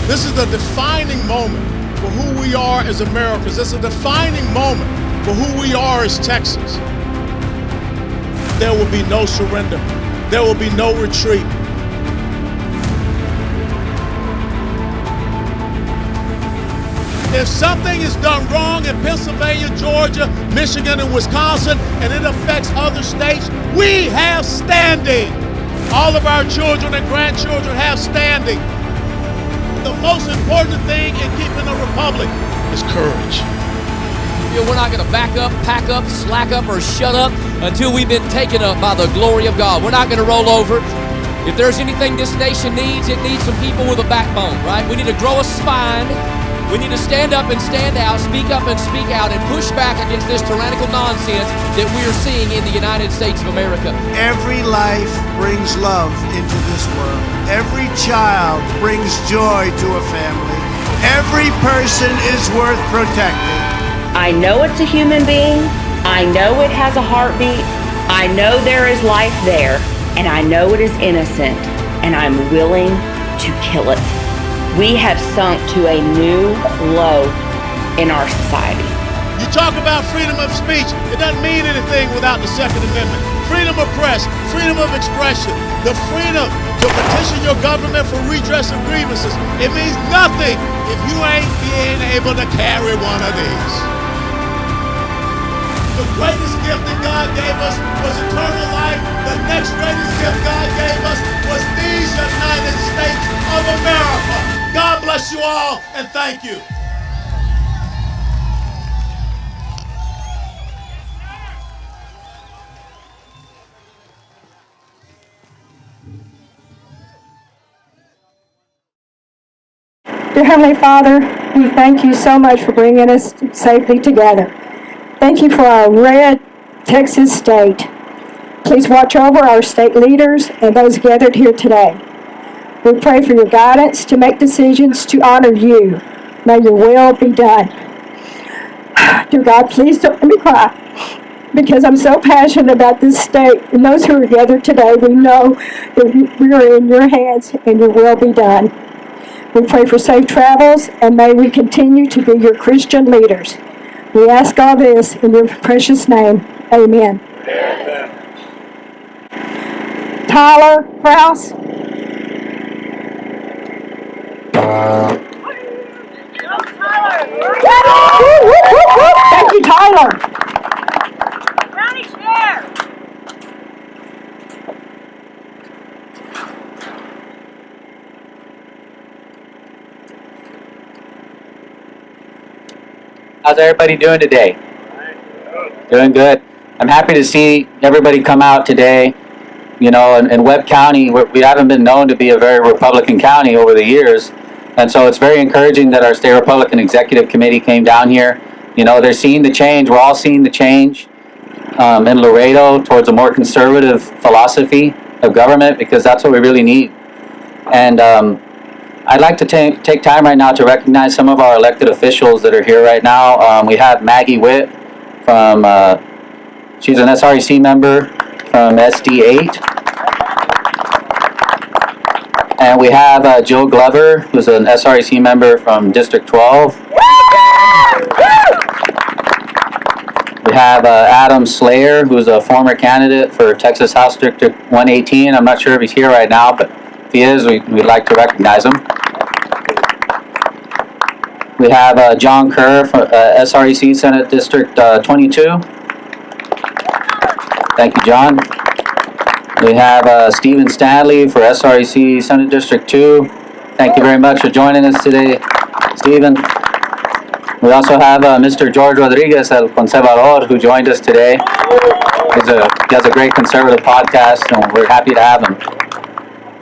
This is the defining moment for who we are as Americans. This is a defining moment for who we are as Texans. There will be no surrender. There will be no retreat. If something is done wrong in Pennsylvania, Georgia, Michigan, and Wisconsin, and it affects other states, we have standing. All of our children and grandchildren have standing. The most important thing in keeping a republic is courage. We're not going to back up, pack up, slack up, or shut up until we've been taken up by the glory of God. We're not going to roll over. If there's anything this nation needs, it needs some people with a backbone, right? We need to grow a spine. We need to stand up and stand out, speak up and speak out, and push back against this tyrannical nonsense that we are seeing in the United States of America. Every life brings love into this world. Every child brings joy to a family. Every person is worth protecting. I know it's a human being. I know it has a heartbeat. I know there is life there. And I know it is innocent. And I'm willing to kill it. We have sunk to a new low in our society. You talk about freedom of speech, it doesn't mean anything without the Second Amendment. Freedom of press, freedom of expression, the freedom to petition your government for redress of grievances. It means nothing if you ain't being able to carry one of these. The greatest gift that God gave us was eternal life. The next greatest gift God gave us was these United States of America. God bless you all, and thank you. Dear Heavenly Father, we thank you so much for bringing us safely together. Thank you for our red Texas state. Please watch over our state leaders and those gathered here today. We pray for your guidance to make decisions to honor you. May your will be done. Dear God, please don't let me cry, because I'm so passionate about this state and those who are gathered today. We know that we are in your hands and your will be done. We pray for safe travels, and may we continue to be your Christian leaders. We ask all this in your precious name. Amen. Amen. Tyler Krause. Thank you, Tyler. Brownie share. How's everybody doing today? Doing good. I'm happy to see everybody come out today. You know, in Webb County, we haven't been known to be a very Republican county over the years. And so it's very encouraging that our State Republican Executive Committee came down here. You know, they're seeing the change. We're all seeing the change in Laredo towards a more conservative philosophy of government, because that's what we really need. And I'd like to take time right now to recognize some of our elected officials that are here right now. We have Maggie Witt from, she's an SREC member from SD 8. And we have Jill Glover, who's an SREC member from District 12. We have Adam Slayer, who's a former candidate for Texas House District 118. I'm not sure if he's here right now, but if he is, we'd like to recognize him. We have John Kerr from SREC Senate District 22. Thank you, John. We have Stephen Stanley for SREC Senate District 2. Thank you very much for joining us today, Stephen. We also have Mr. George Rodriguez, El Conservador, who joined us today. He has a great conservative podcast, and we're happy to have him.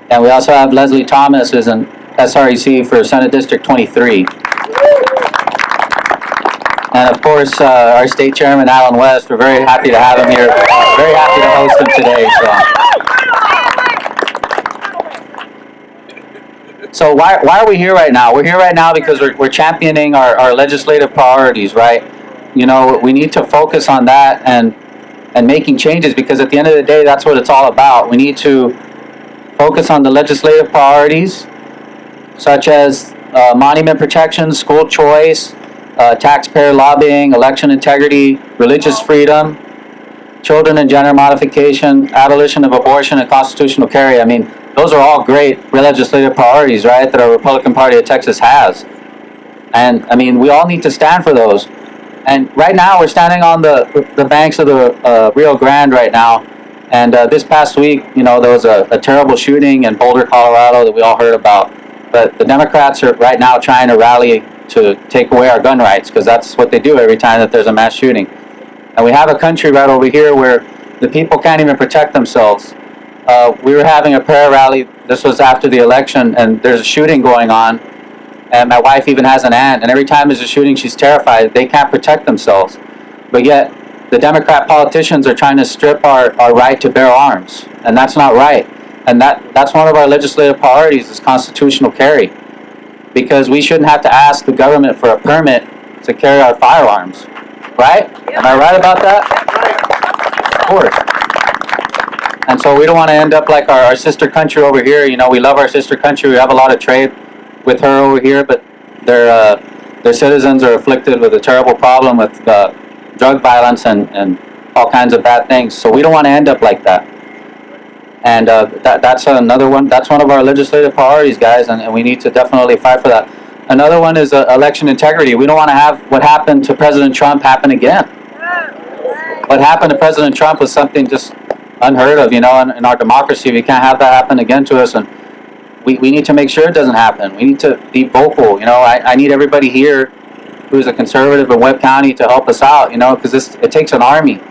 And we also have Leslie Thomas, who's an SREC for Senate District 23. And of course, our state chairman, Alan West, we're very happy to have him here. Very happy to host him today. So why are we here right now? We're here right now because we're championing our legislative priorities, right? You know, we need to focus on that and making changes, because at the end of the day, that's what it's all about. We need to focus on the legislative priorities, such as monument protection, school choice, taxpayer lobbying, election integrity, religious freedom, children and gender modification, abolition of abortion, and constitutional carry. I mean, those are all great legislative priorities, right, that our Republican Party of Texas has. And, I mean, we all need to stand for those. And right now, we're standing on the banks of the Rio Grande right now. And this past week, you know, there was a terrible shooting in Boulder, Colorado that we all heard about. But the Democrats are right now trying to rally to take away our gun rights, because that's what they do every time that there's a mass shooting. And we have a country right over here where the people can't even protect themselves. We were having a prayer rally. This was after the election, and there's a shooting going on. And my wife even has an aunt, and every time there's a shooting, she's terrified. They can't protect themselves. But yet, the Democrat politicians are trying to strip our right to bear arms, and that's not right. And that's one of our legislative priorities is constitutional carry, because we shouldn't have to ask the government for a permit to carry our firearms, right? Am I right about that? Of course. And so we don't want to end up like our sister country over here. You know, we love our sister country. We have a lot of trade with her over here, but their citizens are afflicted with a terrible problem with drug violence and all kinds of bad things. So we don't want to end up like that. And that's another one. That's one of our legislative priorities, guys, and we need to definitely fight for that. Another one is election integrity. We don't want to have what happened to President Trump happen again. What happened to President Trump was something just unheard of, you know, in our democracy. We can't have that happen again to us, and we need to make sure it doesn't happen. We need to be vocal. You know, I need everybody here who's a conservative in Webb County to help us out, you know, because it takes an army.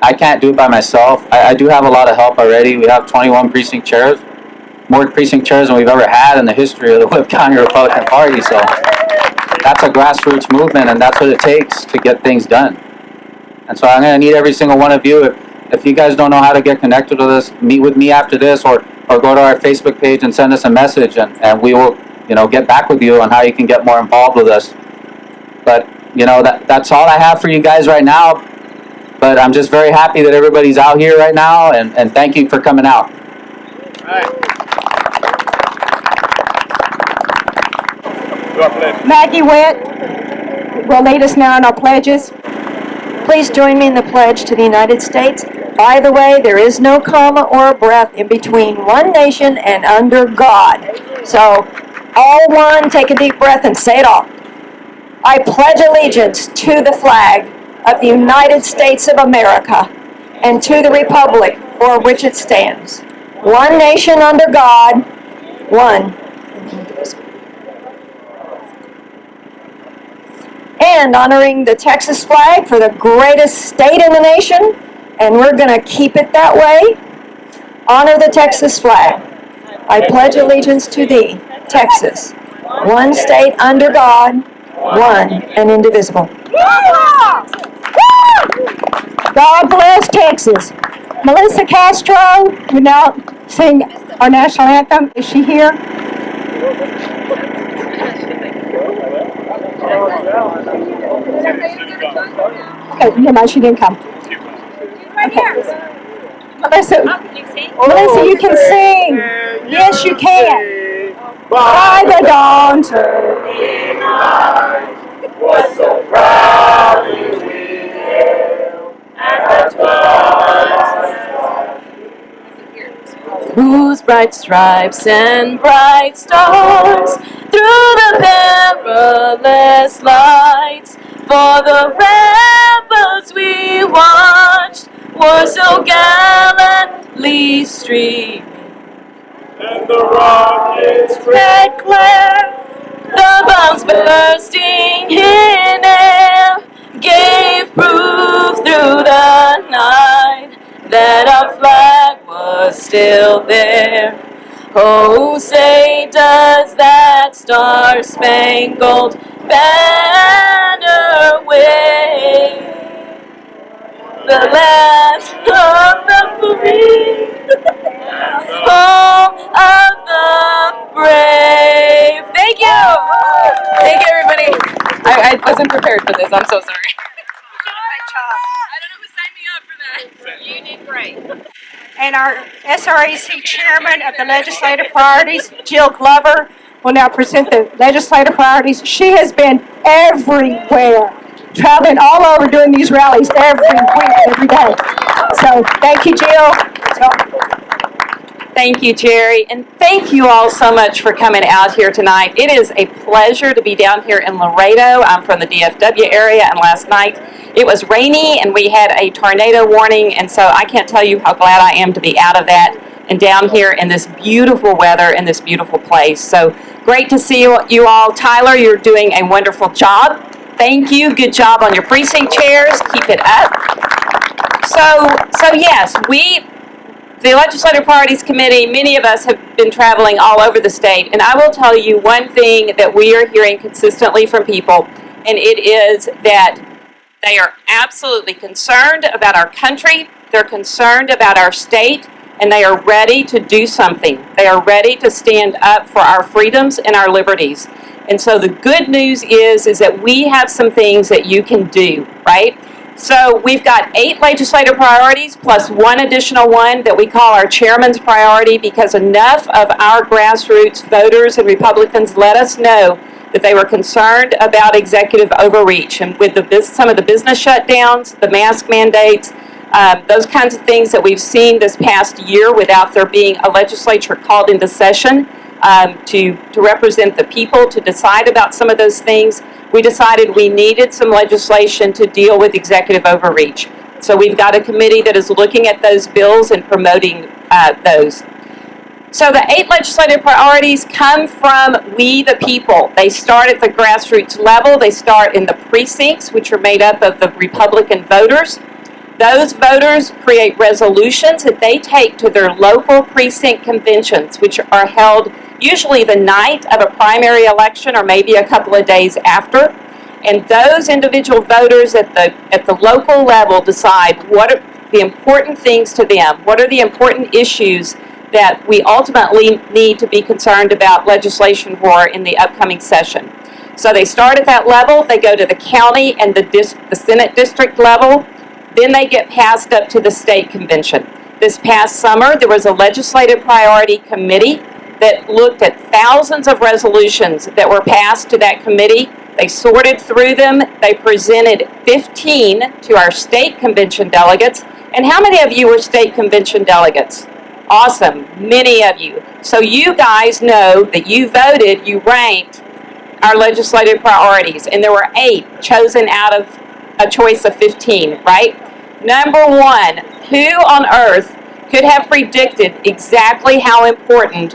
I can't do it by myself. I do have a lot of help already. We have 21 precinct chairs, more precinct chairs than we've ever had in the history of the Webb County Republican Party. So that's a grassroots movement, and that's what it takes to get things done. And so I'm going to need every single one of you. If you guys don't know how to get connected with us, meet with me after this, or go to our Facebook page and send us a message, and we will, you know, get back with you on how you can get more involved with us. But, you know, that's all I have for you guys right now. But I'm just very happy that everybody's out here right now, and thank you for coming out. Maggie Witt will lead us now in our pledges. Please join me in the pledge to the United States. By the way, there is no comma or a breath in between one nation and under God. So, all one, take a deep breath and say it all. I pledge allegiance to the flag of the United States of America and to the republic for which it stands, one nation under God, one. And honoring the Texas flag for the greatest state in the nation, and we're going to keep it that way. Honor the Texas flag. I pledge allegiance to thee, Texas, one state under God, one and indivisible. God bless Texas. Melissa Castro will now sing our national anthem. Is she here? Okay, no, she didn't come. Okay. Melissa, you can sing. Yes, you can. By the dawn's early light, was so proudly we hailed at the whose bright stripes and bright stars through the perilous lights for the rebels we watched were so gallantly streaming, and the rockets' red glare, the bombs bursting in air, gave proof through the night that our flag was still there. Oh, say does that star-spangled banner wave the last of the free, home of the brave. Thank you! Thank you, everybody. I wasn't prepared for this. I'm so sorry. I don't know who signed me up for that. You did great. And our SRAC chairman of the legislative priorities, Jill Glover, will now present the legislative priorities. She has been everywhere, traveling all over doing these rallies every week, every day. So thank you, Jill. Thank you, Jerry, and thank you all so much for coming out here tonight. It is a pleasure to be down here in Laredo. I'm from the DFW area, and last night it was rainy and we had a tornado warning, and so I can't tell you how glad I am to be out of that and down here in this beautiful weather in this beautiful place. So great to see you all. Tyler, you're doing a wonderful job. Thank you. Good job on your precinct chairs. Keep it up. So yes, the Legislative Priorities Committee, many of us have been traveling all over the state, and I will tell you one thing that we are hearing consistently from people, and it is that they are absolutely concerned about our country, they're concerned about our state, and they are ready to do something. They are ready to stand up for our freedoms and our liberties. And so the good news is that we have some things that you can do, right? So we've got 8 legislative priorities plus one additional one that we call our chairman's priority, because enough of our grassroots voters and Republicans let us know that they were concerned about executive overreach. And with some of the business shutdowns, the mask mandates, those kinds of things that we've seen this past year without there being a legislature called into session to represent the people, to decide about some of those things, we decided we needed some legislation to deal with executive overreach. So we've got a committee that is looking at those bills and promoting those. So the 8 legislative priorities come from we the people. They start at the grassroots level. They start in the precincts, which are made up of the Republican voters. Those voters create resolutions that they take to their local precinct conventions, which are held usually the night of a primary election or maybe a couple of days after. And those individual voters at the local level decide what are the important things to them, what are the important issues that we ultimately need to be concerned about legislation for in the upcoming session. So they start at that level, they go to the county and the Senate district level, then they get passed up to the state convention. This past summer, there was a legislative priority committee that looked at thousands of resolutions that were passed to that committee. They sorted through them. They presented 15 to our state convention delegates. And how many of you were state convention delegates? Awesome, many of you. So you guys know that you voted, you ranked our legislative priorities, and there were 8 chosen out of a choice of 15, right? Number 1, who on earth could have predicted exactly how important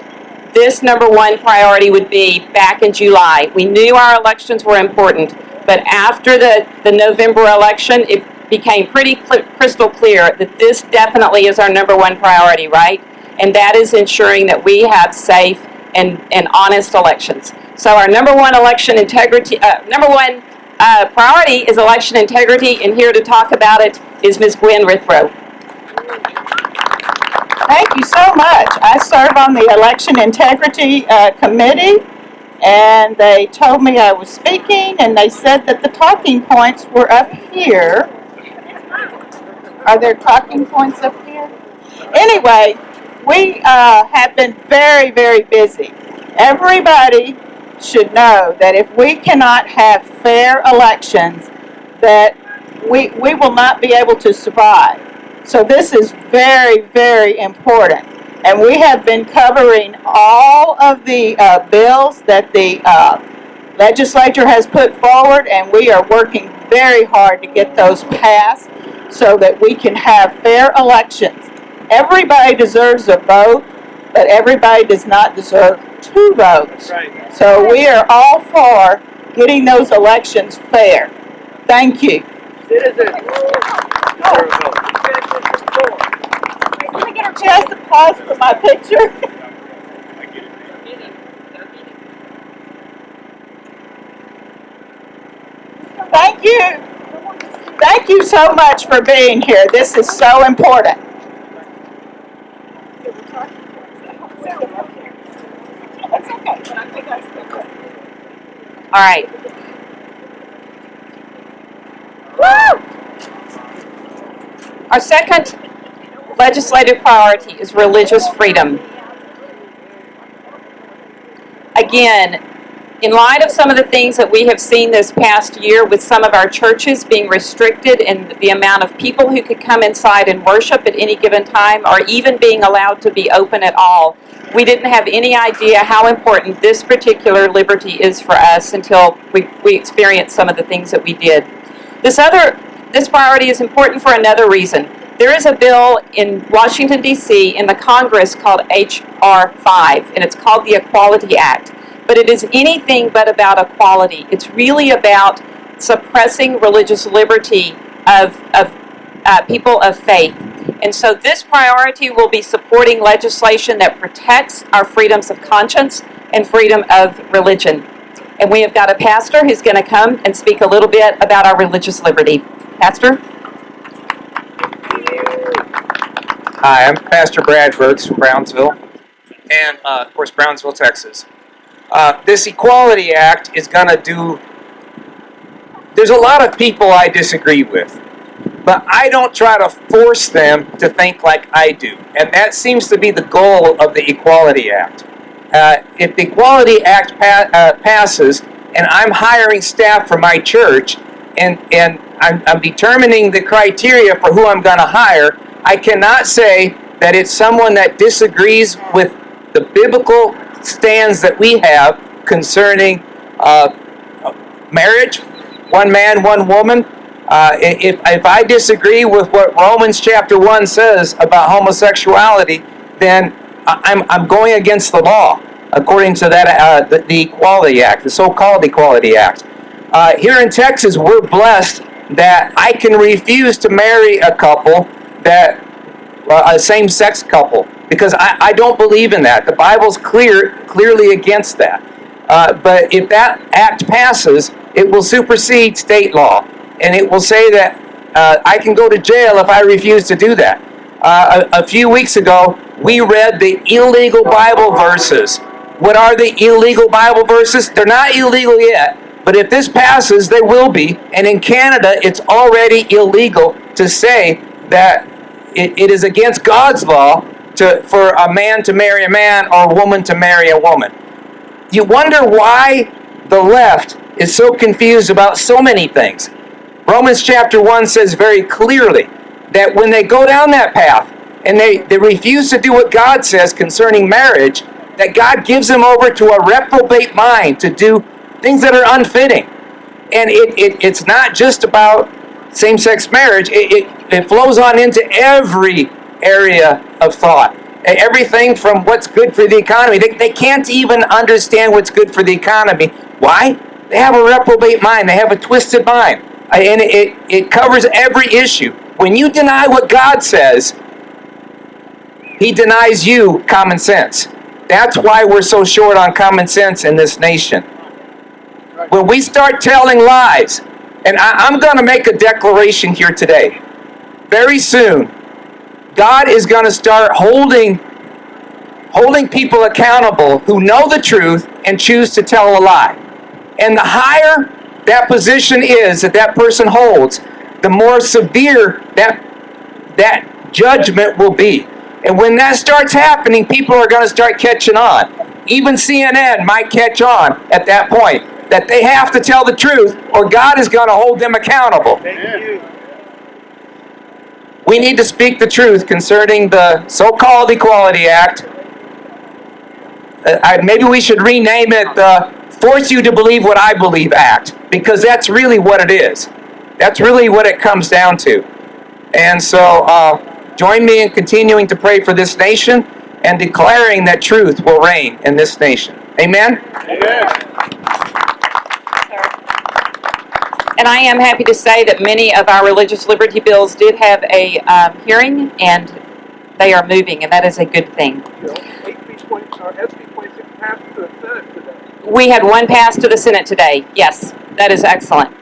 this number 1 priority would be back in July? We knew our elections were important, but after the November election, it became pretty crystal clear that this definitely is our number 1 priority, right? And that is ensuring that we have safe and honest elections. So our number 1 election integrity, priority is election integrity, and here to talk about it is Ms. Gwen Rithrow. Thank you so much. I serve on the Election Integrity Committee, and they told me I was speaking, and they said that the talking points were up here. Are there talking points up here? Anyway, we have been very, very busy. Everybody should know that if we cannot have fair elections, that we will not be able to survive. So this is very, very important. And we have been covering all of the bills that the legislature has put forward, and we are working very hard to get those passed so that we can have fair elections. Everybody deserves a vote, but everybody does not deserve 2 votes. Right. So we are all for getting those elections fair. Thank you. Citizens. Let me get a chance to pause for my picture. Thank you. Thank you so much for being here. This is so important. All right. Woo! Our second legislative priority is religious freedom. again, in light of some of the things that we have seen this past year with some of our churches being restricted in the amount of people who could come inside and worship at any given time, or even being allowed to be open at all, we didn't have any idea how important this particular liberty is for us until we experienced some of the things that we did. This priority is important for another reason. There is a bill in Washington, D.C. in the Congress called H.R. 5, and it's called the Equality Act. But it is anything but about equality. It's really about suppressing religious liberty of people of faith. And so this priority will be supporting legislation that protects our freedoms of conscience and freedom of religion. And we have got a pastor who's going to come and speak a little bit about our religious liberty. Pastor? Hi, I'm Pastor Brad Burks from Brownsville, and of course Brownsville, Texas. This Equality Act is going to do... There's a lot of people I disagree with, but I don't try to force them to think like I do. And that seems to be the goal of the Equality Act. If the Equality Act passes, and I'm hiring staff for my church, and I'm determining the criteria for who I'm going to hire, I cannot say that it's someone that disagrees with the biblical stands that we have concerning marriage, one man, one woman. If I disagree with what Romans chapter 1 says about homosexuality, then I'm going against the law, according to that the Equality Act, the so-called Equality Act. Here in Texas, we're blessed that I can refuse to marry a couple a same-sex couple, because I don't believe in that. The Bible's clearly against that. But if that act passes, it will supersede state law, and it will say that I can go to jail if I refuse to do that. A few weeks ago, we read the illegal Bible verses. What are the illegal Bible verses? They're not illegal yet, but if this passes, they will be. And in Canada, it's already illegal to say that it is against God's law for a man to marry a man or a woman to marry a woman. You wonder why the left is so confused about so many things. Romans chapter 1 says very clearly that when they go down that path and they refuse to do what God says concerning marriage, that God gives them over to a reprobate mind to do things that are unfitting. And it's not just about same-sex marriage. It flows on into every area of thought. Everything from what's good for the economy. They can't even understand what's good for the economy. Why? They have a reprobate mind. They have a twisted mind. And it covers every issue. When you deny what God says, He denies you common sense. That's why we're so short on common sense in this nation. When we start telling lies, and I'm going to make a declaration here today. Very soon, God is going to start holding people accountable who know the truth and choose to tell a lie. And the higher that position is that person holds, the more severe that judgment will be. And when that starts happening, people are going to start catching on. Even CNN might catch on at that point, that they have to tell the truth or God is going to hold them accountable. We need to speak the truth concerning the so-called Equality Act. Maybe we should rename it the Force You to Believe What I Believe Act, because that's really what it is. That's really what it comes down to. And so join me in continuing to pray for this nation and declaring that truth will reign in this nation. Amen? Amen. And I am happy to say that many of our religious liberty bills did have a hearing, and they are moving, and that is a good thing. We had one passed to the Senate today. Yes, that is excellent.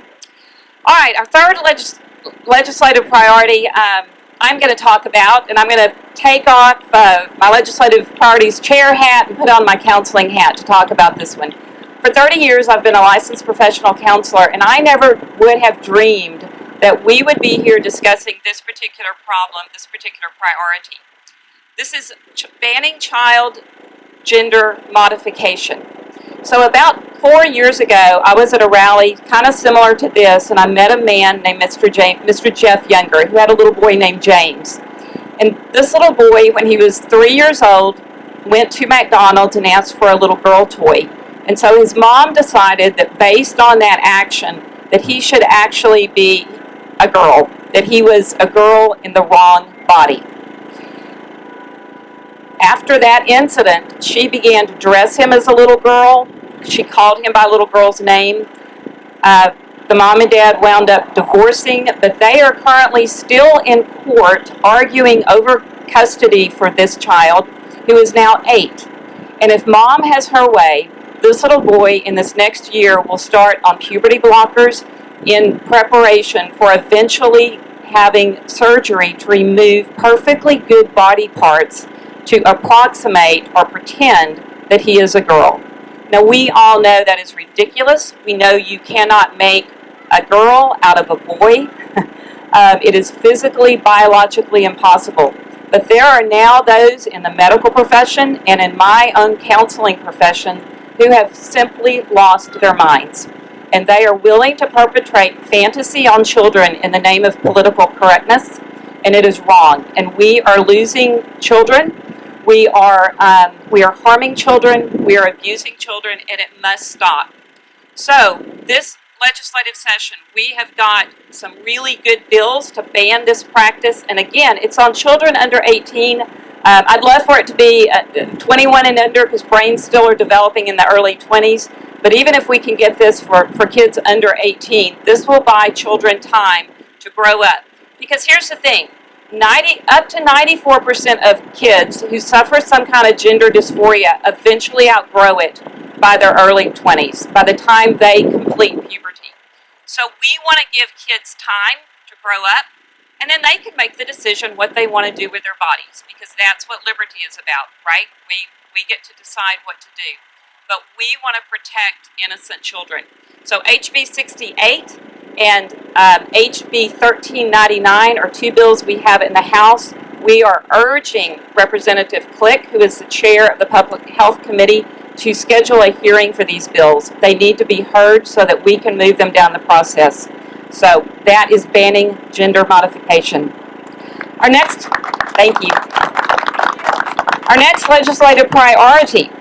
All right, our third legislative priority I'm going to talk about, and I'm going to take off my legislative priorities chair hat and put on my counseling hat to talk about this one. For 30 years, I've been a licensed professional counselor, and I never would have dreamed that we would be here discussing this particular problem, this particular priority. This is banning child gender modification. So about 4 years ago, I was at a rally kind of similar to this, and I met a man named Mr. Jeff Younger, who had a little boy named James. And this little boy, when he was 3 years old, went to McDonald's and asked for a little girl toy. And so his mom decided that based on that action, that he should actually be a girl, that he was a girl in the wrong body. After that incident, she began to dress him as a little girl. She called him by a little girl's name. The mom and dad wound up divorcing, but they are currently still in court arguing over custody for this child, who is now 8. And if mom has her way, this little boy in this next year will start on puberty blockers in preparation for eventually having surgery to remove perfectly good body parts to approximate or pretend that he is a girl. Now, we all know that is ridiculous. We know you cannot make a girl out of a boy. It is physically, biologically impossible. But there are now those in the medical profession and in my own counseling profession who have simply lost their minds. And they are willing to perpetrate fantasy on children in the name of political correctness, and it is wrong. And we are losing children. We are harming children. We are abusing children, and it must stop. So this legislative session, we have got some really good bills to ban this practice. And again, it's on children under 18. I'd love for it to be 21 and under because brains still are developing in the early 20s. But even if we can get this for kids under 18, this will buy children time to grow up. Because here's the thing, up to 94% of kids who suffer some kind of gender dysphoria eventually outgrow it by their early 20s, by the time they complete puberty. So we want to give kids time to grow up, and then they can make the decision what they want to do with their bodies, because that's what liberty is about, right? We get to decide what to do. But we want to protect innocent children. So HB 68 and HB 1399 are two bills we have in the House. We are urging Representative Click, who is the chair of the Public Health Committee, to schedule a hearing for these bills. They need to be heard so that we can move them down the process. So that is banning gender modification. Thank you. Our next legislative priority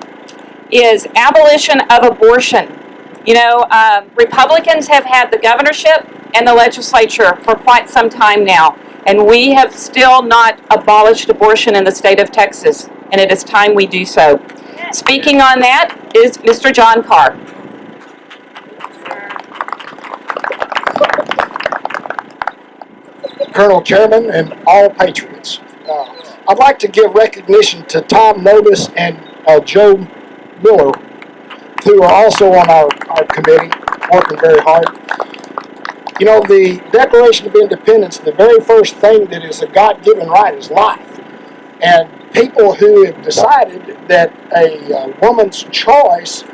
is abolition of abortion. You know, Republicans have had the governorship and the legislature for quite some time now, and we have still not abolished abortion in the state of Texas, and it is time we do so. Speaking on that is Mr. John Carr. Colonel Chairman and all patriots. I'd like to give recognition to Tom Notice and Joe Miller, who are also on our committee, working very hard. You know, the Declaration of Independence, the very first thing that is a God-given right is life. And people who have decided that a woman's choice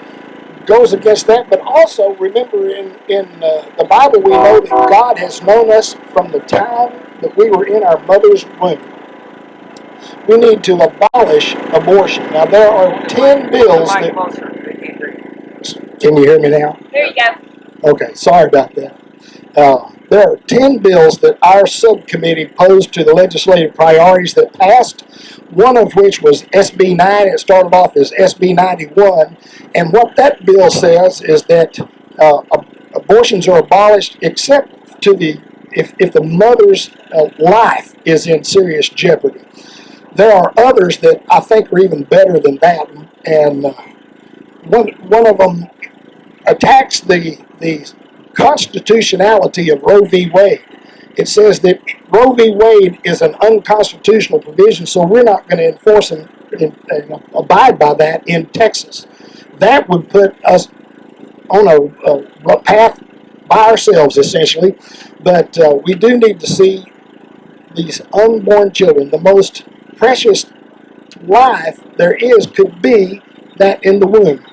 goes against that, but also remember in the Bible we know that God has known us from the time that we were in our mother's womb. We need to abolish abortion. Now there are 10 bills that... Can you hear me now? There you go. Okay, sorry about that. There are 10 bills that our subcommittee posed to the legislative priorities that passed, one of which was SB 9. It started off as SB 91. And what that bill says is that abortions are abolished except to if the mother's life is in serious jeopardy. There are others that I think are even better than that. And one of them attacks the constitutionality of Roe v. Wade. It says that Roe v. Wade is an unconstitutional provision, so we're not going to enforce and abide by that in Texas. That would put us on a path by ourselves, essentially. But we do need to see these unborn children. The most precious life there is could be that in the womb.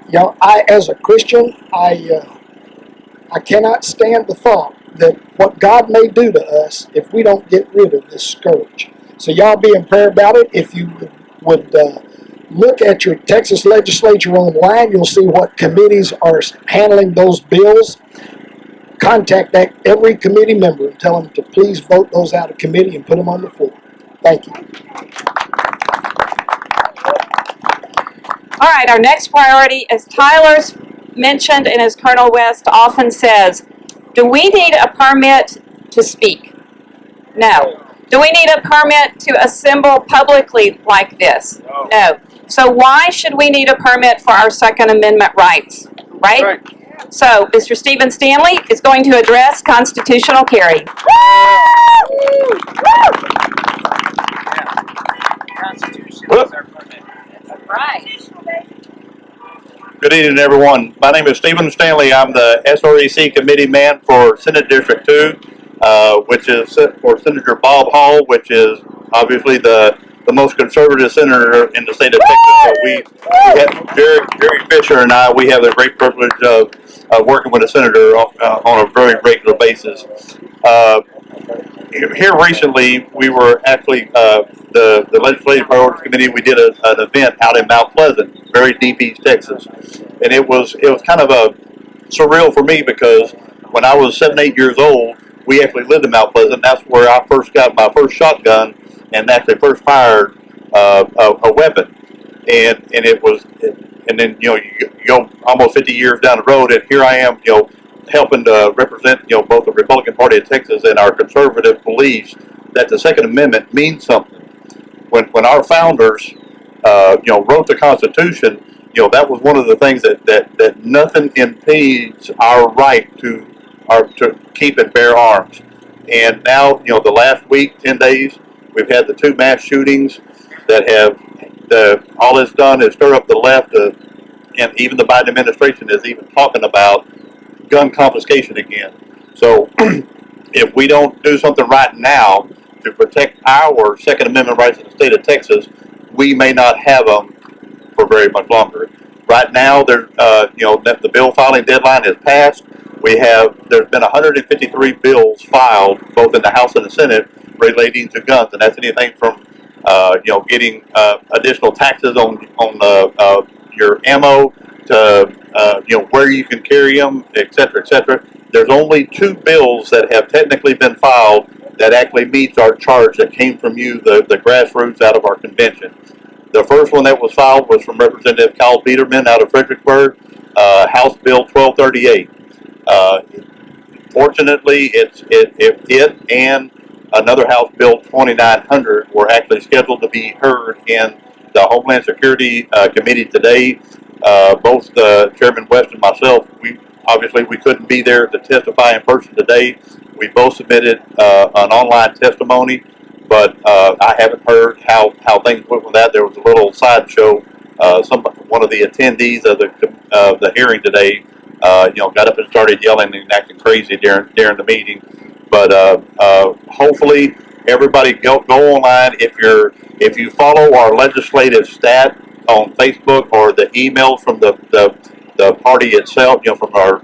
You know, as a Christian, I cannot stand the thought that what God may do to us if we don't get rid of this scourge. So y'all be in prayer about it. If you would look at your Texas legislature online. You'll see what committees are handling those bills. Contact every committee member and tell them to please vote those out of committee and put them on the floor. Thank you. All right, our next priority, as Tyler's mentioned and as Colonel West often says, do we need a permit to speak? No. Do we need a permit to assemble publicly like this? No. So why should we need a permit for our Second Amendment rights? Right? So Mr. Stephen Stanley is going to address constitutional carry. Right. Good evening, everyone. My name is Stephen Stanley. I'm the SREC committee man for Senate District 2, which is for Senator Bob Hall, which is obviously the most conservative senator in the state of Texas. So we have Jerry Fisher and I, we have the great privilege of working with a senator on a very regular basis. Here recently, we were actually, the Legislative Priorities Committee, we did an event out in Mount Pleasant, very deep East Texas. And it was kind of surreal for me because when I was 7, 8 years old, we actually lived in Mount Pleasant. That's where I first got my first shotgun and actually first fired a weapon. And it was, and then, you go almost 50 years down the road, and here I am, helping to represent, both the Republican Party of Texas and our conservative beliefs that the Second Amendment means something. When our founders, wrote the Constitution, that was one of the things that nothing impedes our right to keep and bear arms. And now, the last week, 10 days, we've had the 2 mass shootings that have, all it's done is stir up the left, and even the Biden administration is even talking about gun confiscation again. So if we don't do something right now to protect our Second Amendment rights in the state of Texas, we may not have them for very much longer. Right now, there's, the bill filing deadline is passed. There's been 153 bills filed, both in the House and the Senate, relating to guns, and that's anything from, getting additional taxes on your ammo to, where you can carry them, et cetera, et cetera. There's only 2 bills that have technically been filed that actually meets our charge that came from you, the grassroots out of our convention. The first one that was filed was from Representative Kyle Biederman out of Fredericksburg, House Bill 1238. Fortunately, it and another House Bill 2900 were actually scheduled to be heard in the Homeland Security Committee today. Both Chairman West and myself, we couldn't be there to testify in person today. We both submitted an online testimony, but I haven't heard how things went with that. There was a little sideshow. One of the attendees of the hearing today, got up and started yelling and acting crazy during the meeting. But hopefully everybody go online. If you follow our legislative stat on Facebook or the emails from the party itself, from our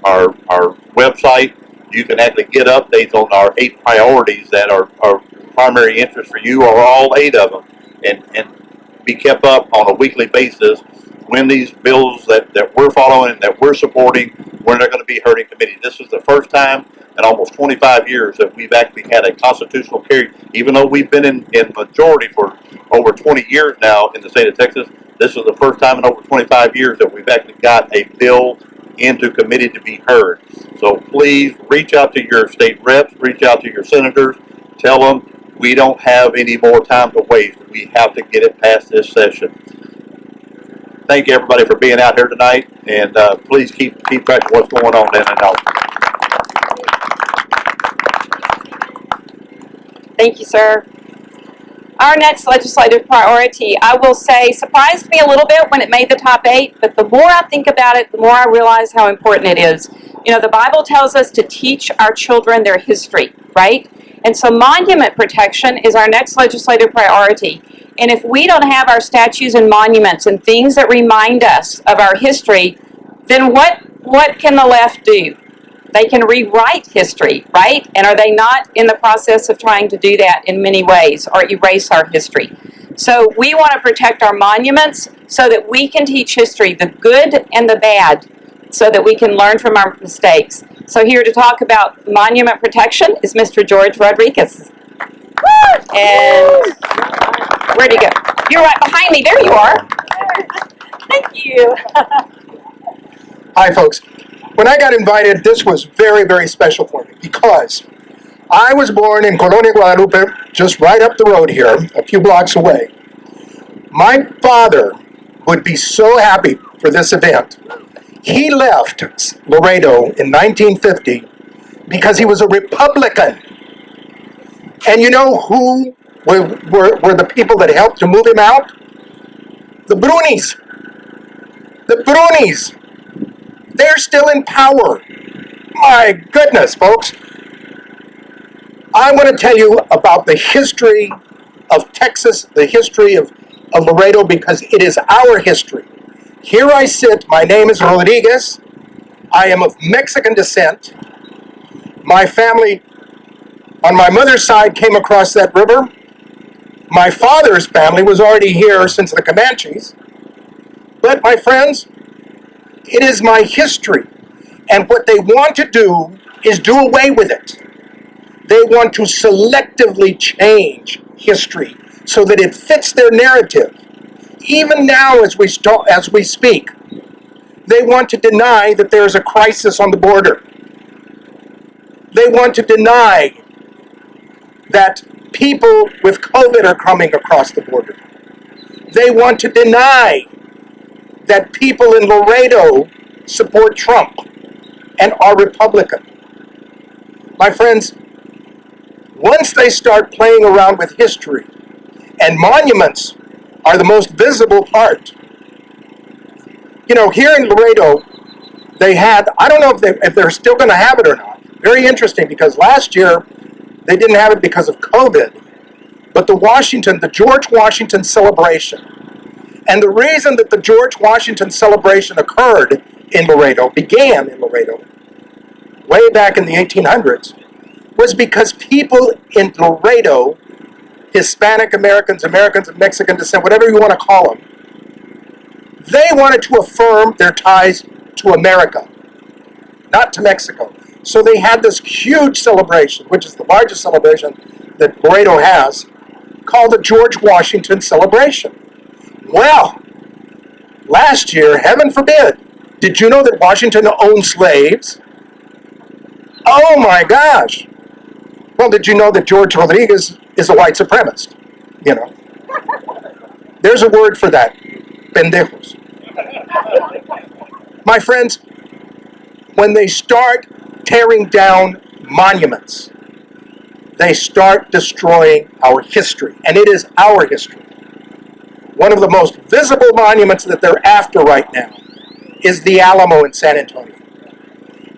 website, you can actually get updates on our 8 priorities that are primary interest for you, or all 8 of them, and be kept up on a weekly basis when these bills that we're following and that we're supporting, when they're going to be heard in committee. This is the first time in almost 25 years that we've actually had a constitutional carry, even though we've been in majority for over 20 years now in the state of Texas. This is the first time in over 25 years that we've actually got a bill into committee to be heard. So please reach out to your state reps, reach out to your senators, tell them we don't have any more time to waste. We have to get it past this session. Thank you, everybody, for being out here tonight, and please keep track of what's going on in and out. Thank you, sir. Our next legislative priority, I will say, surprised me a little bit when it made the top 8, but the more I think about it, the more I realize how important it is. The Bible tells us to teach our children their history, right? And so monument protection is our next legislative priority. And if we don't have our statues and monuments and things that remind us of our history, then what can the left do? They can rewrite history, right? And are they not in the process of trying to do that in many ways, or erase our history? So we want to protect our monuments so that we can teach history, the good and the bad, so that we can learn from our mistakes. So here to talk about monument protection is Mr. George Rodriguez. And where'd he go? You're right behind me. There you are. Thank you. Hi, folks. When I got invited, this was very, very special for me because I was born in Colonia, Guadalupe, just right up the road here, a few blocks away. My father would be so happy for this event. He left Laredo in 1950 because he was a Republican. And you know who were the people that helped to move him out? The Brunis. The Brunis. They're still in power. My goodness, folks. I want to tell you about the history of Texas, the history of Laredo, because it is our history. Here I sit. My name is Rodriguez. I am of Mexican descent. My family on my mother's side came across that river. My father's family was already here since the Comanches. But my friends, it is my history. And what they want to do is do away with it. They want to selectively change history so that it fits their narrative. Even now as we speak, they want to deny that there is a crisis on the border. They want to deny that people with COVID are coming across the border. They want to deny that people in Laredo support Trump and are Republican. My friends, once they start playing around with history, and monuments are the most visible part. You know, here in Laredo, they had, I don't know if they're still going to have it or not. Very interesting, because last year, they didn't have it because of COVID, but the George Washington celebration. And the reason that the George Washington celebration began in Laredo, way back in the 1800s, was because people in Laredo, Hispanic Americans, Americans of Mexican descent, whatever you want to call them, they wanted to affirm their ties to America, not to Mexico. So they had this huge celebration, which is the largest celebration that Laredo has, called the George Washington celebration. Well, last year, heaven forbid, did you know that Washington owned slaves? Oh my gosh. Well, did you know that George Rodriguez is a white supremacist? You know. There's a word for that. Pendejos. My friends, when they start tearing down monuments, they start destroying our history. And it is our history. One of the most visible monuments that they're after right now is the Alamo in San Antonio.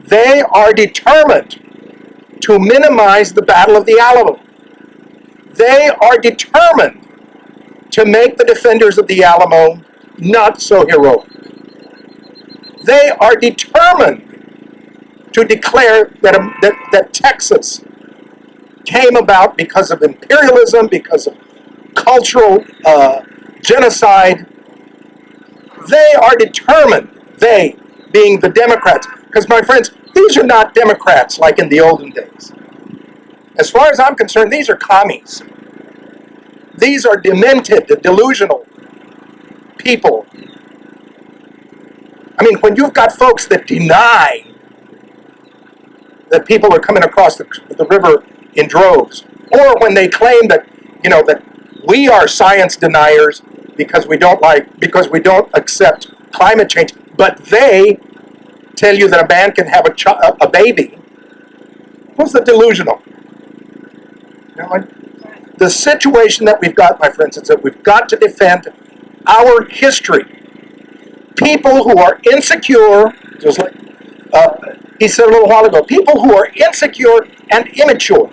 They are determined to minimize the Battle of the Alamo. They are determined to make the defenders of the Alamo not so heroic. They are determined to declare that Texas came about because of imperialism, because of cultural genocide. They are determined, they being the Democrats, because my friends, these are not Democrats like in the olden days. As far as I'm concerned, these are commies. These are demented, delusional people. I mean, when you've got folks that deny that people are coming across the river in droves, or when they claim that, you know, that we are science deniers because we don't accept climate change, but they tell you that a man can have a baby. Who's the delusional? You know, the situation that we've got, my friends, is that we've got to defend our history. People who are insecure, just like he said a little while ago, people who are insecure and immature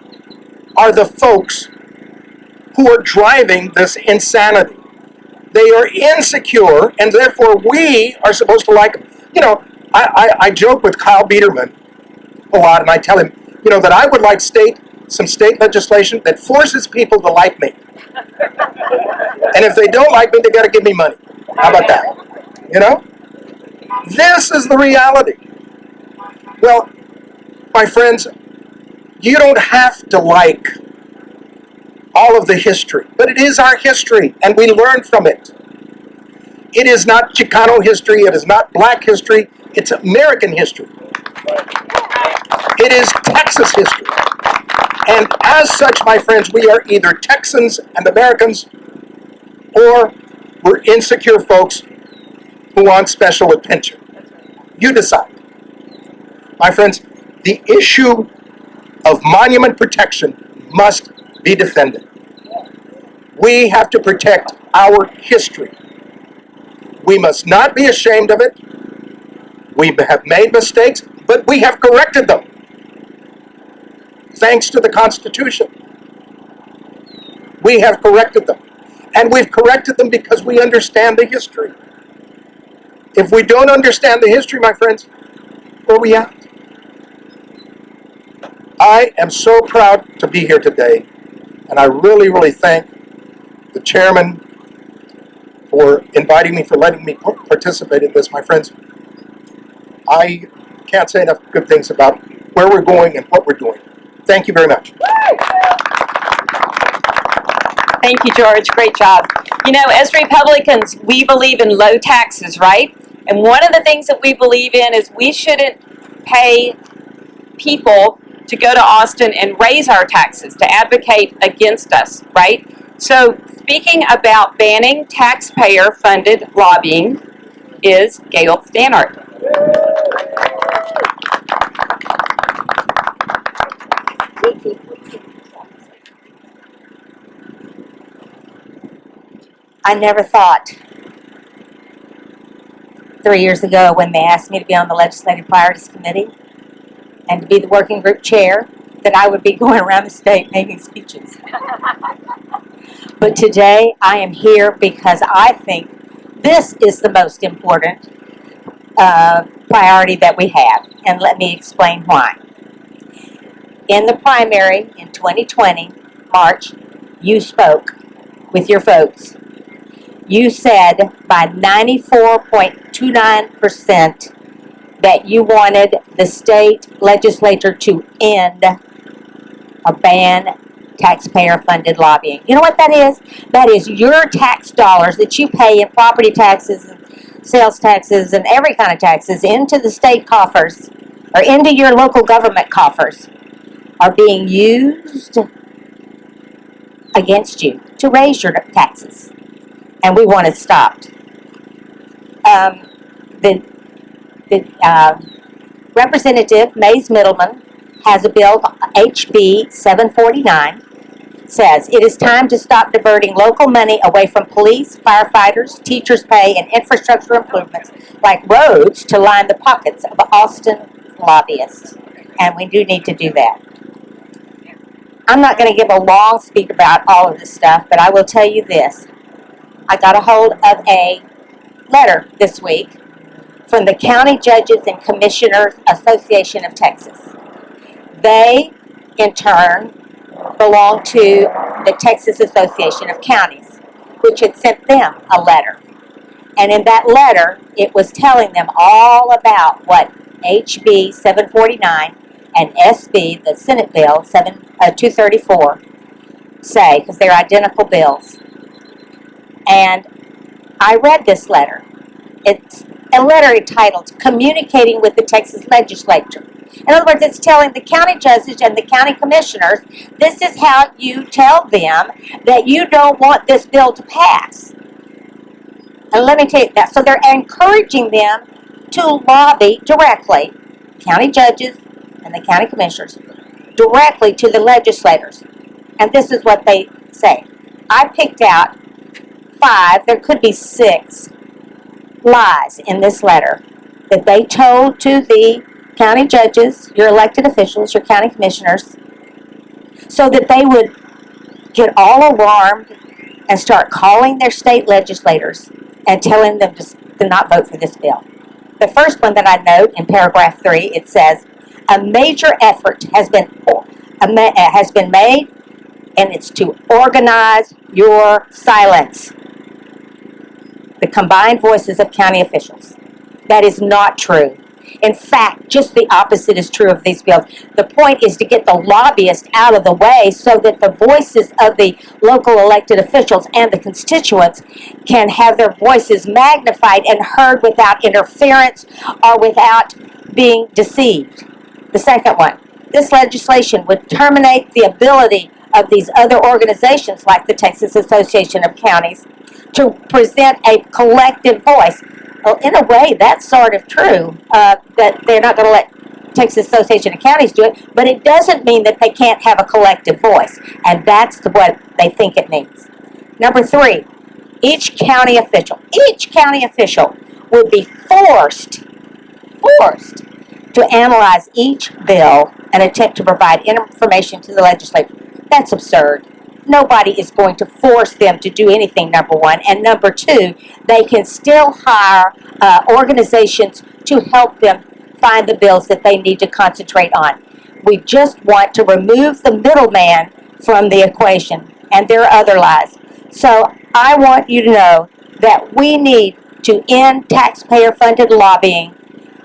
are the folks who are driving this insanity. They are insecure, and therefore we are supposed to like them. You know, I joke with Kyle Biederman a lot, and I tell him, you know, that I would like some state legislation that forces people to like me. And if they don't like me, they got to give me money. How about that? You know? This is the reality. Well, my friends, you don't have to like all of the history, but it is our history, and we learn from it. It is not Chicano history, it is not black history, it's American history. It is Texas history. And as such, my friends, we are either Texans and Americans, or we're insecure folks who want special attention. You decide. My friends, the issue of monument protection must be defended. We have to protect our history. We must not be ashamed of it. We have made mistakes, but we have corrected them. Thanks to the Constitution. We have corrected them. And we've corrected them because we understand the history. If we don't understand the history, my friends, where are we at? I am so proud to be here today, and I really, really thank the chairman for inviting me, for letting me participate in this, my friends. I can't say enough good things about where we're going and what we're doing. Thank you very much. Thank you, George. Great job. You know, as Republicans, we believe in low taxes, right? And one of the things that we believe in is we shouldn't pay people to go to Austin and raise our taxes, to advocate against us, right? So speaking about banning taxpayer-funded lobbying is Gail Stannard. I never thought 3 years ago when they asked me to be on the Legislative Priorities Committee and to be the working group chair that I would be going around the state making speeches. But today I am here because I think this is the most important priority that we have, and let me explain why. In the primary in 2020, March, you spoke with your votes. You said by 94.29% that you wanted the state legislature to end or ban taxpayer-funded lobbying. You know what that is? That is your tax dollars that you pay in property taxes and sales taxes and every kind of taxes into the state coffers or into your local government coffers are being used against you to raise your taxes. And we want it stopped. Representative Mays Middleman has a bill, HB 749, says it is time to stop diverting local money away from police, firefighters, teachers' pay, and infrastructure improvements like roads to line the pockets of Austin lobbyists. And we do need to do that. I'm not going to give a long speech about all of this stuff, but I will tell you this. I got a hold of a letter this week from the County Judges and Commissioners Association of Texas. They, in turn, belong to the Texas Association of Counties, which had sent them a letter. And in that letter, it was telling them all about what HB 749 and SB, the Senate Bill 234, say, because they're identical bills. And I read this letter. It's a letter entitled Communicating with the Texas Legislature. In other words, it's telling the county judges and the county commissioners, this is how you tell them that you don't want this bill to pass. And let me tell you that. So they're encouraging them to lobby directly, county judges and the county commissioners, directly to the legislators. And this is what they say. I picked out 5, there could be 6 lies in this letter that they told to the county judges, your elected officials, your county commissioners, so that they would get all alarmed and start calling their state legislators and telling them to not vote for this bill. The first one that I note in paragraph 3, it says, a major effort has been made, and it's to organize your silence. the combined voices of county officials. That is not true. In fact, just the opposite is true of these bills. The point is to get the lobbyists out of the way so that the voices of the local elected officials and the constituents can have their voices magnified and heard without interference or without being deceived. The second one, this legislation would terminate the ability of these other organizations like the Texas Association of Counties to present a collective voice. Well, in a way, that's sort of true, that they're not going to let Texas Association of Counties do it, but it doesn't mean that they can't have a collective voice, and that's what they think it means. Number 3, each county official would be forced to analyze each bill and attempt to provide information to the legislature. That's absurd. Nobody is going to force them to do anything, number 1. And number 2, they can still hire organizations to help them find the bills that they need to concentrate on. We just want to remove the middleman from the equation, and there are other lies. So I want you to know that we need to end taxpayer-funded lobbying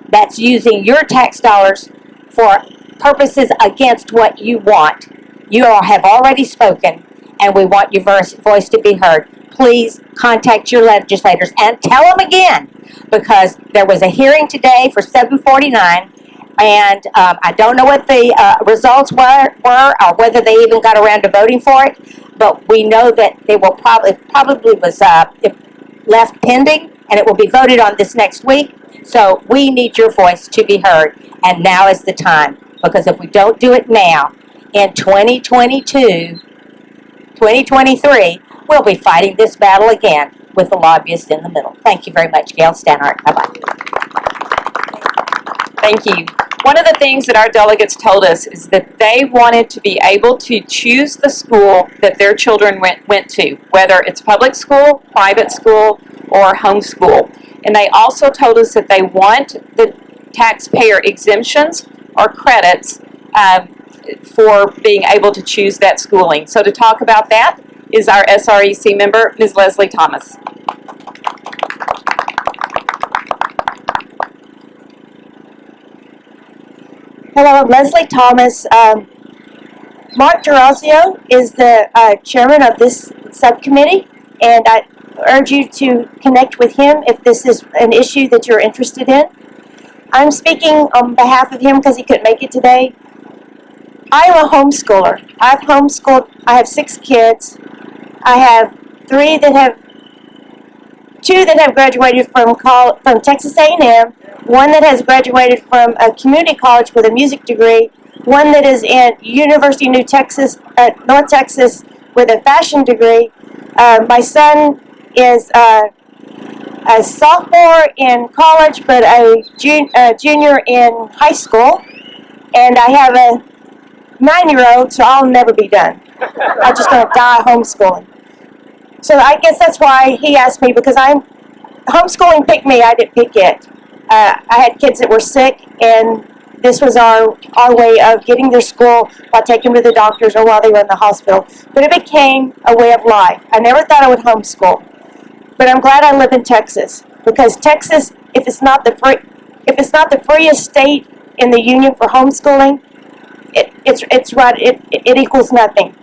that's using your tax dollars for purposes against what you want. You all have already spoken, and we want your voice to be heard. Please contact your legislators and tell them again, because there was a hearing today for 749, and I don't know what the results were or whether they even got around to voting for it, but we know that they will probably was left pending, and it will be voted on this next week. So we need your voice to be heard, and now is the time, because if we don't do it now, in 2022, 2023, we'll be fighting this battle again with the lobbyists in the middle. Thank you very much, Gail Stanhart. Bye-bye. Thank you. One of the things that our delegates told us is that they wanted to be able to choose the school that their children went to, whether it's public school, private school, or homeschool. And they also told us that they want the taxpayer exemptions or credits for being able to choose that schooling. So to talk about that is our SREC member, Ms. Leslie Thomas. Hello, I'm Leslie Thomas. Mark Gerazio is the chairman of this subcommittee, and I urge you to connect with him if this is an issue that you're interested in. I'm speaking on behalf of him because he couldn't make it today. I am a homeschooler. I've homeschooled, I have 6 kids. I have 2 that have graduated from Texas A&M, 1 that has graduated from a community college with a music degree, 1 that is in University of North Texas with a fashion degree. My son is a sophomore in college, but a junior in high school, and I have a 9-year-old, so I'll never be done. I'm just going to die homeschooling. So I guess that's why he asked me, because homeschooling picked me, I didn't pick it. I had kids that were sick, and this was our way of getting their school while taking them to the doctors or while they were in the hospital. But it became a way of life. I never thought I would homeschool. But I'm glad I live in Texas, because Texas, if it's not the freest state in the union for homeschooling, it's right. It equals nothing.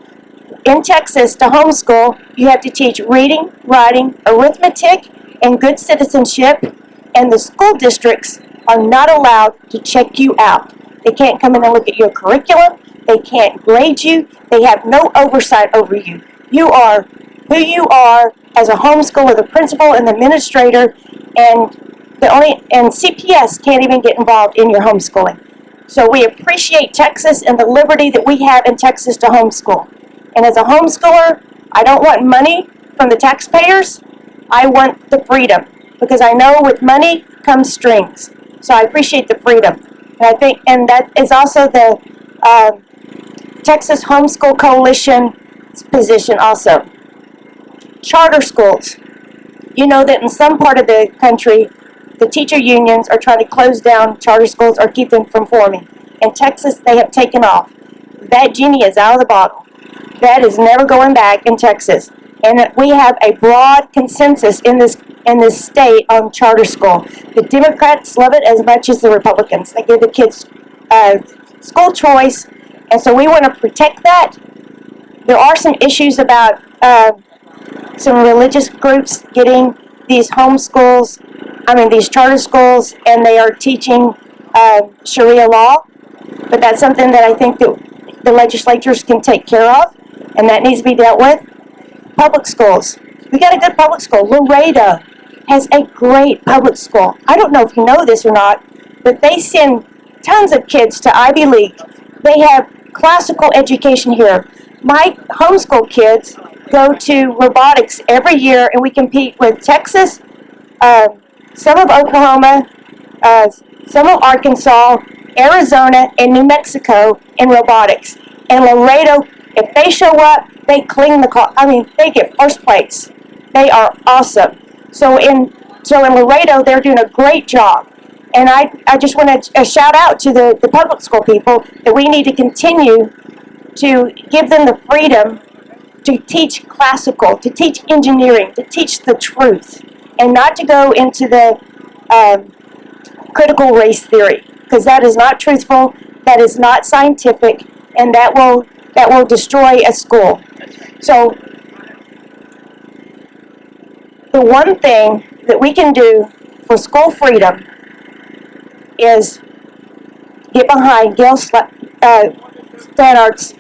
In Texas, to homeschool, you have to teach reading, writing, arithmetic, and good citizenship, and the school districts are not allowed to check you out. They can't come in and look at your curriculum. They can't grade you. They have no oversight over you. You are who you are as a homeschooler, the principal and the administrator, and CPS can't even get involved in your homeschooling. So we appreciate Texas and the liberty that we have in Texas to homeschool. And as a homeschooler, I don't want money from the taxpayers. I want the freedom, because I know with money comes strings. So I appreciate the freedom. And that is also the Texas Homeschool Coalition's position also. Charter schools. You know that in some part of the country, the teacher unions are trying to close down charter schools or keep them from forming. In Texas, they have taken off. That genie is out of the bottle. That is never going back in Texas. And we have a broad consensus in this in this state on charter school. The Democrats love it as much as the Republicans. They give the kids school choice, and so we want to protect that. There are some issues about some religious groups getting these these charter schools, and they are teaching Sharia law, but that's something that I think that the legislatures can take care of, and that needs to be dealt with. Public schools. We got a good public school. Laredo has a great public school. I don't know if you know this or not, but they send tons of kids to Ivy League. They have classical education here. My homeschool kids go to robotics every year, and we compete with Texas, some of Oklahoma, some of Arkansas, Arizona, and New Mexico in robotics. And Laredo, if they show up, they clean the car. They get first place. They are awesome. So in Laredo, they're doing a great job. And I just want to shout out to the public school people that we need to continue to give them the freedom to teach classical, to teach engineering, to teach the truth, and not to go into the critical race theory, because that is not truthful, that is not scientific, and that will destroy a school. So the one thing that we can do for school freedom is get behind Gail Stannard's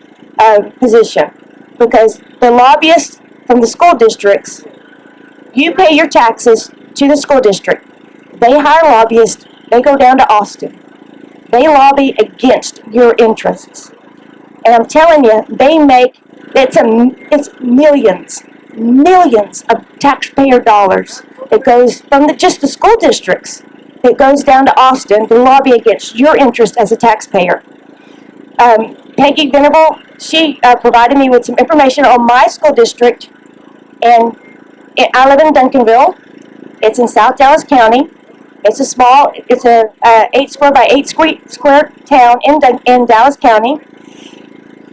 position, because the lobbyists from the school districts, you pay your taxes to the school district. They hire lobbyists. They go down to Austin. They lobby against your interests. And I'm telling you, it's millions of taxpayer dollars that goes from just the school districts that goes down to Austin to lobby against your interest as a taxpayer. Peggy Venable, she provided me with some information on my school district, and I live in Duncanville. It's in South Dallas County. It's a 8 square by 8 square town in Dallas County.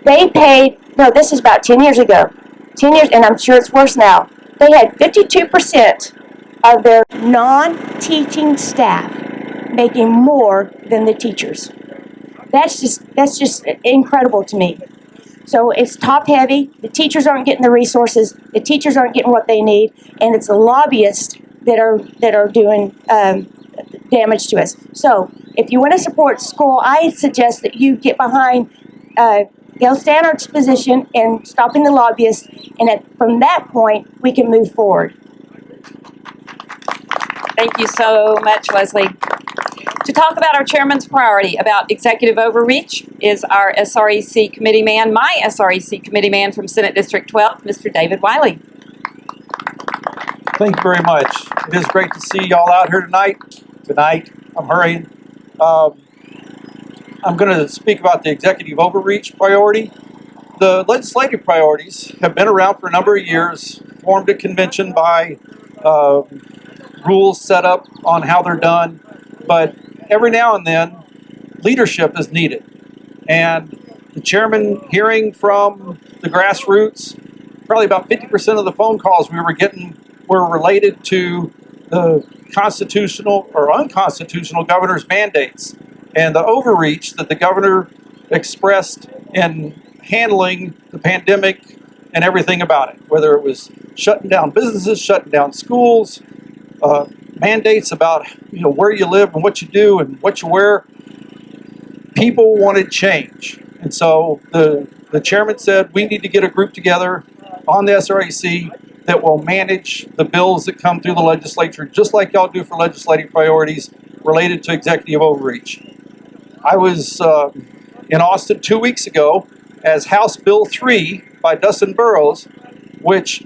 They paid, this is about 10 years ago. 10 years, and I'm sure it's worse now. They had 52% of their non-teaching staff making more than the teachers. That's just incredible to me. So it's top heavy. The teachers aren't getting the resources. The teachers aren't getting what they need, and it's the lobbyists that are doing damage to us. So if you want to support school, I suggest that you get behind Gail Stannard's position in stopping the lobbyists, and from that point we can move forward. Thank you so much, Leslie. To talk about our chairman's priority about executive overreach is our SREC committee man, my SREC committee man from Senate District 12, Mr. David Wiley. Thank you very much. It is great to see y'all out here tonight. I'm hurrying. I'm going to speak about the executive overreach priority. The legislative priorities have been around for a number of years, formed a convention by rules set up on how they're done, but every now and then leadership is needed. And the chairman hearing from the grassroots, probably about 50% of the phone calls we were getting were related to the constitutional or unconstitutional governor's mandates and the overreach that the governor expressed in handling the pandemic and everything about it, whether it was shutting down businesses, shutting down schools, mandates about where you live and what you do and what you wear. People wanted change, and so the chairman said we need to get a group together on the SREC that will manage the bills that come through the legislature, just like y'all do for legislative priorities related to executive overreach. I was in Austin 2 weeks ago as House Bill 3 by Dustin Burrows, which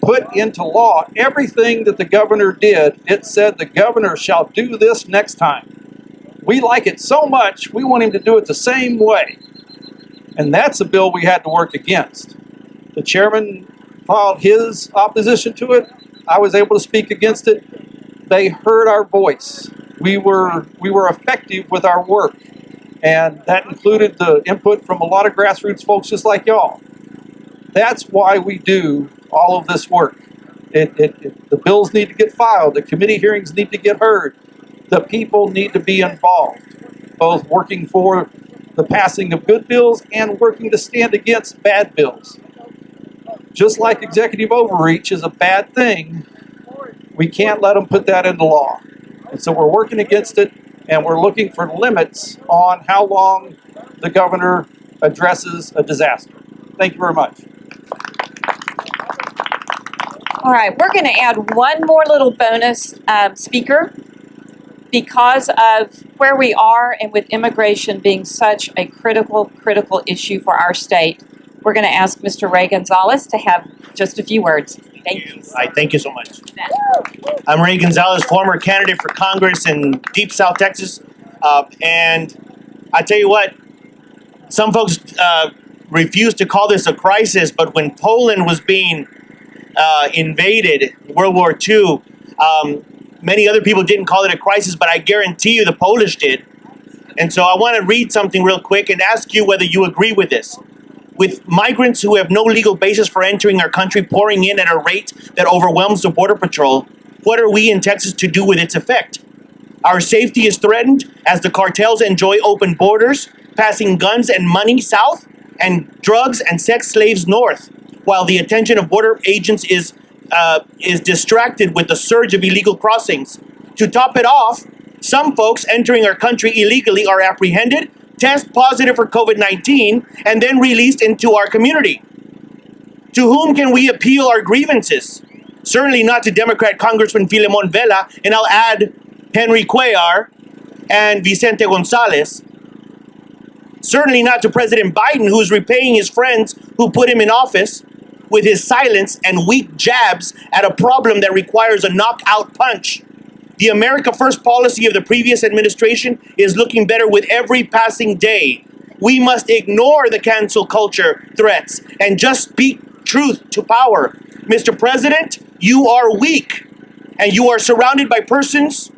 put into law everything that the governor did. It said the governor shall do this next time. We like it so much, we want him to do it the same way. And that's a bill we had to work against. The chairman filed his opposition to it. I was able to speak against it. They heard our voice. We were effective with our work. And that included the input from a lot of grassroots folks just like y'all. That's why we do all of this work. The bills need to get filed. The committee hearings need to get heard. The people need to be involved, both working for the passing of good bills and working to stand against bad bills. Just like executive overreach is a bad thing, we can't let them put that into law. And so we're working against it, and we're looking for limits on how long the governor addresses a disaster. Thank you very much. All right, we're going to add one more little bonus speaker because of where we are and with immigration being such a critical issue for our state. We're going to ask Mr. Ray Gonzalez to have just a few words. Thank you. Thank you so much. I'm Ray Gonzalez, former candidate for Congress in Deep South Texas. And I tell you what, some folks refuse to call this a crisis, but when Poland was being invaded, World War II, many other people didn't call it a crisis, but I guarantee you the Polish did. And so I want to read something real quick and ask you whether you agree with this. With migrants who have no legal basis for entering our country pouring in at a rate that overwhelms the Border Patrol, what are we in Texas to do with its effect? Our safety is threatened as the cartels enjoy open borders, passing guns and money south and drugs and sex slaves north, while the attention of border agents is distracted with the surge of illegal crossings. To top it off, some folks entering our country illegally are apprehended, test positive for COVID-19, and then released into our community. To whom can we appeal our grievances? Certainly not to Democrat Congressman Filemon Vela, and I'll add Henry Cuellar and Vicente Gonzalez. Certainly not to President Biden, who's repaying his friends who put him in office with his silence and weak jabs at a problem that requires a knockout punch. The America First policy of the previous administration is looking better with every passing day. We must ignore the cancel culture threats and just speak truth to power. Mr. President, you are weak, and you are surrounded by persons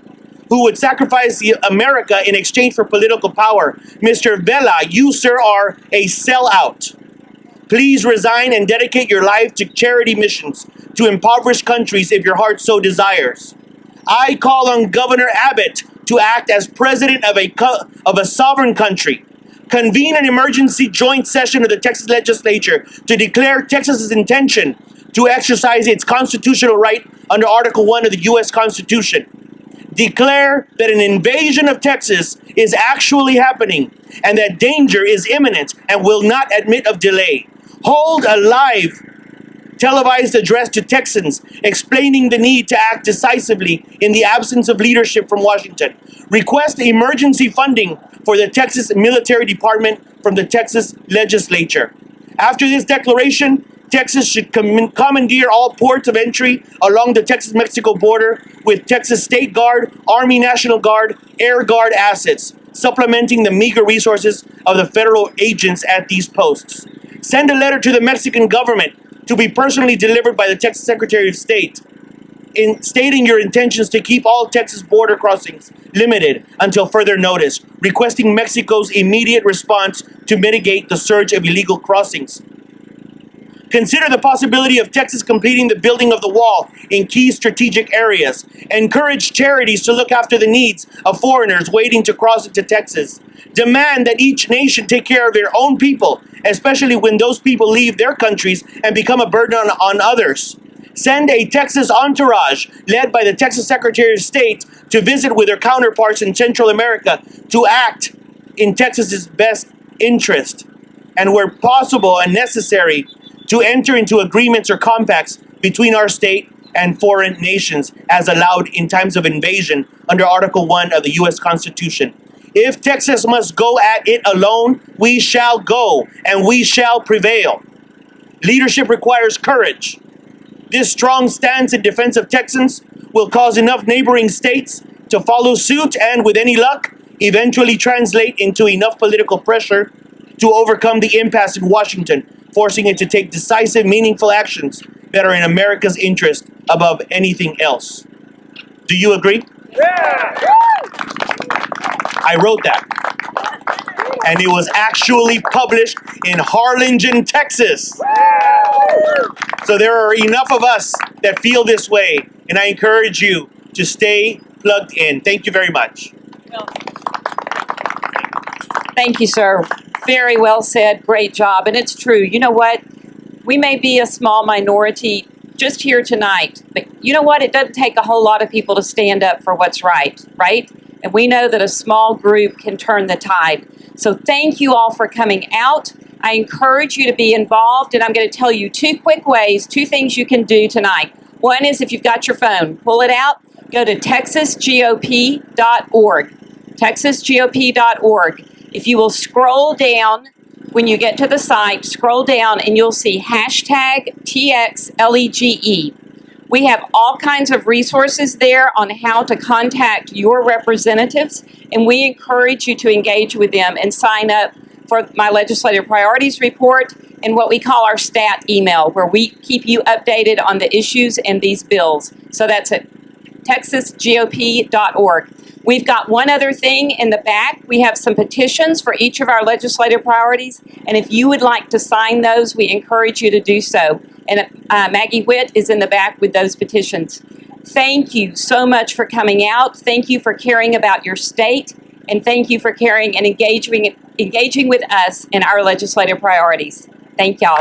who would sacrifice America in exchange for political power. Mr. Vela, you, sir, are a sellout. Please resign and dedicate your life to charity missions to impoverished countries if your heart so desires. I call on Governor Abbott to act as president of a sovereign country. Convene an emergency joint session of the Texas legislature to declare Texas's intention to exercise its constitutional right under Article 1 of the U.S. Constitution. Declare that an invasion of Texas is actually happening and that danger is imminent and will not admit of delay. Hold a live televised address to Texans explaining the need to act decisively in the absence of leadership from Washington. Request emergency funding for the Texas Military Department from the Texas legislature. After this declaration, Texas should commandeer all ports of entry along the Texas-Mexico border with Texas State Guard, Army National Guard, Air Guard assets, supplementing the meager resources of the federal agents at these posts. Send a letter to the Mexican government to be personally delivered by the Texas Secretary of State, in stating your intentions to keep all Texas border crossings limited until further notice, requesting Mexico's immediate response to mitigate the surge of illegal crossings. Consider the possibility of Texas completing the building of the wall in key strategic areas. Encourage charities to look after the needs of foreigners waiting to cross into Texas. Demand that each nation take care of their own people, especially when those people leave their countries and become a burden on others. Send a Texas entourage led by the Texas Secretary of State to visit with their counterparts in Central America to act in Texas's best interest, and where possible and necessary, to enter into agreements or compacts between our state and foreign nations as allowed in times of invasion under Article 1 of the U.S. Constitution. If Texas must go at it alone, we shall go and we shall prevail. Leadership requires courage. This strong stance in defense of Texans will cause enough neighboring states to follow suit and, with any luck, eventually translate into enough political pressure to overcome the impasse in Washington, forcing it to take decisive, meaningful actions that are in America's interest above anything else. Do you agree? Yeah. I wrote that. And it was actually published in Harlingen, Texas. So there are enough of us that feel this way, and I encourage you to stay plugged in. Thank you very much. Thank you, sir. Very well said. Great job. And it's true. You know what? We may be a small minority just here tonight, but you know what? It doesn't take a whole lot of people to stand up for what's right, right? And we know that a small group can turn the tide. So thank you all for coming out. I encourage you to be involved, and I'm going to tell you two things you can do tonight. One is if you've got your phone, pull it out, go to texasgop.org, texasgop.org. If you will scroll down, when you get to the site, scroll down and you'll see hashtag TXLEGE. We have all kinds of resources there on how to contact your representatives, and we encourage you to engage with them and sign up for my Legislative Priorities Report and what we call our STAT email, where we keep you updated on the issues and these bills. So that's at texasgop.org. We've got one other thing in the back. We have some petitions for each of our legislative priorities, and if you would like to sign those, we encourage you to do so. And Maggie Witt is in the back with those petitions. Thank you so much for coming out. Thank you for caring about your state, and thank you for caring and engaging with us in our legislative priorities. Thank y'all.